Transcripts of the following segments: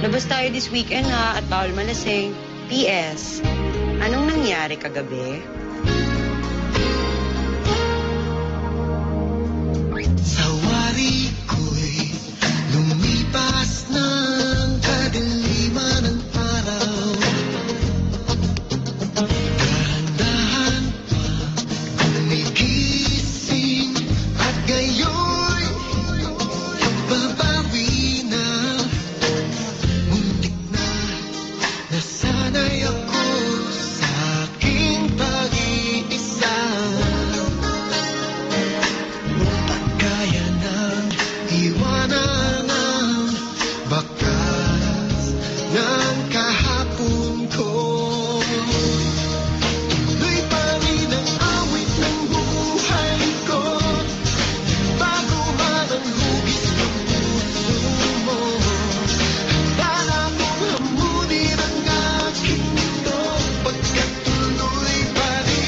Labas tayo this weekend ha, at bawal malasing. P.S. Anong nangyari kagabi? Sa wari ko'y lumipas ng kadiliman ng araw. Dahan-dahan pa gumigising at gayo'y babawi na. Muntik na nasanay ako sa aking pag-iisa. Kaya nang iwanan ang bakas ng kahapon ko. Tuloy pa rin ang awit ng buhay ko, bago man ang hugis ng puso mo. Handa na akong hamunin ang aking mundo, pagkat tuloy pa rin.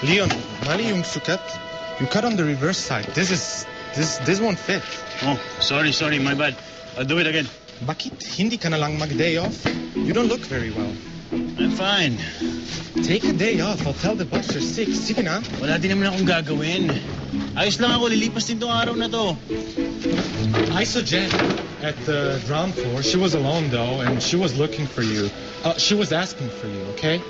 Leon, mali yung sukat. You cut on the reverse side. This won't fit. Oh, sorry, my bad. I'll do it again. Bakit hindi ka na lang mag-day off? You don't look very well. I'm fine. Take a day off. I'll tell the boss you're sick. Sige na. Wala din naman akong gagawin. Ayos lang ako, lilipas din tong araw na to. I saw Jen at the ground floor. She was alone though, and she was looking for you. She was asking for you, okay?